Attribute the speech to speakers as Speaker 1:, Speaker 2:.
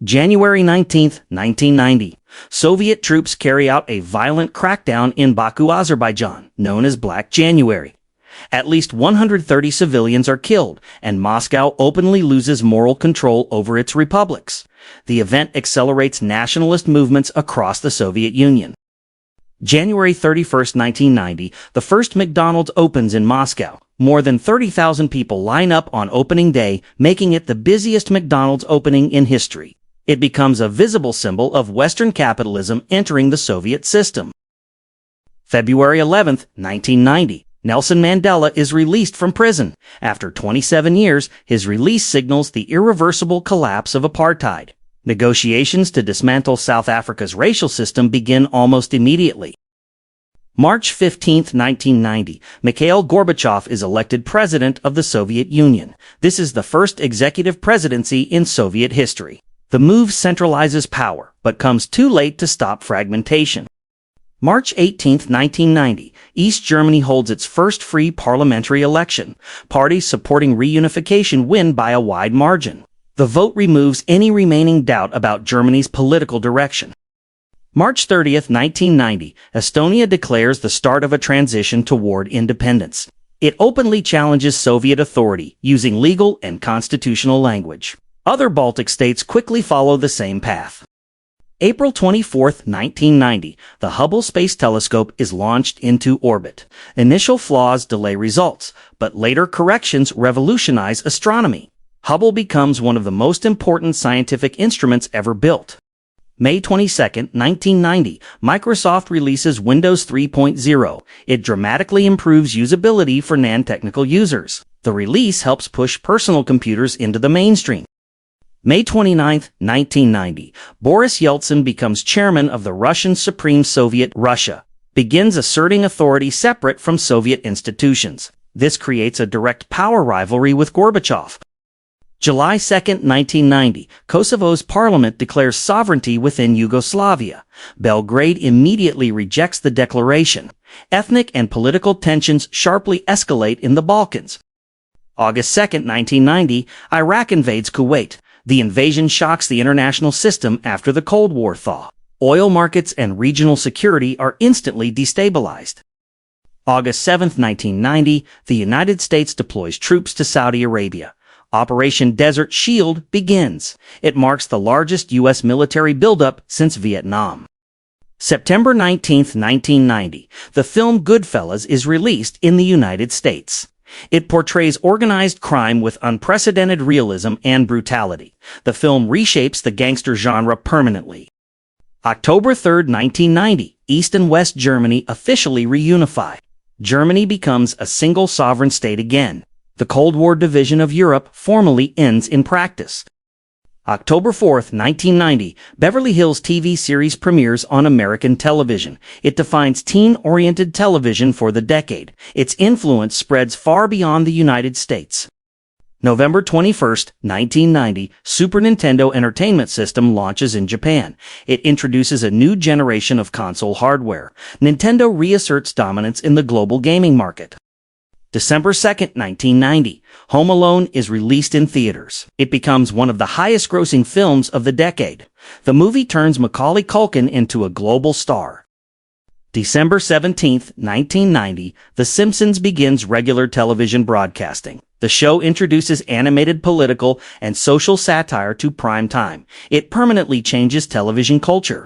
Speaker 1: January 19, 1990. Soviet troops carry out a violent crackdown in Baku, Azerbaijan, known as Black January. At least 130 civilians are killed, and Moscow openly loses moral control over its republics. The event accelerates nationalist movements across the Soviet Union. January 31, 1990, the first McDonald's opens in Moscow. More than 30,000 people line up on opening day, making it the busiest McDonald's opening in history. It becomes a visible symbol of Western capitalism entering the Soviet system. February 11, 1990. Nelson Mandela is released from prison. After 27 years, his release signals the irreversible collapse of apartheid. Negotiations to dismantle South Africa's racial system begin almost immediately. March 15, 1990, Mikhail Gorbachev is elected president of the Soviet Union. This is the first executive presidency in Soviet history. The move centralizes power, but comes too late to stop fragmentation. March 18, 1990, East Germany holds its first free parliamentary election. Parties supporting reunification win by a wide margin. The vote removes any remaining doubt about Germany's political direction. March 30, 1990, Estonia declares the start of a transition toward independence. It openly challenges Soviet authority, using legal and constitutional language. Other Baltic states quickly follow the same path. April 24, 1990, the Hubble Space Telescope is launched into orbit. Initial flaws delay results, but later corrections revolutionize astronomy. Hubble becomes one of the most important scientific instruments ever built. May 22, 1990, Microsoft releases Windows 3.0. It dramatically improves usability for non-technical users. The release helps push personal computers into the mainstream. May 29, 1990, Boris Yeltsin becomes chairman of the Russian Supreme Soviet. Russia begins asserting authority separate from Soviet institutions. This creates a direct power rivalry with Gorbachev. July 2, 1990, Kosovo's parliament declares sovereignty within Yugoslavia. Belgrade immediately rejects the declaration. Ethnic and political tensions sharply escalate in the Balkans. August 2, 1990, Iraq invades Kuwait. The invasion shocks the international system after the Cold War thaw. Oil markets and regional security are instantly destabilized. August 7, 1990, the United States deploys troops to Saudi Arabia. Operation Desert Shield begins. It marks the largest U.S. military buildup since Vietnam. September 19, 1990, the film Goodfellas is released in the United States. It portrays organized crime with unprecedented realism and brutality. The film reshapes the gangster genre permanently. October 3, 1990, East and West Germany officially reunify. Germany becomes a single sovereign state again. The Cold War division of Europe formally ends in practice. October 4, 1990, Beverly Hills TV series premieres on American television. It defines teen-oriented television for the decade. Its influence spreads far beyond the United States. November 21, 1990, Super Nintendo Entertainment System launches in Japan. It introduces a new generation of console hardware. Nintendo reasserts dominance in the global gaming market. December 2, 1990, Home Alone is released in theaters. It becomes one of the highest-grossing films of the decade. The movie turns Macaulay Culkin into a global star. December 17, 1990, The Simpsons begins regular television broadcasting. The show introduces animated political and social satire to prime time. It permanently changes television culture.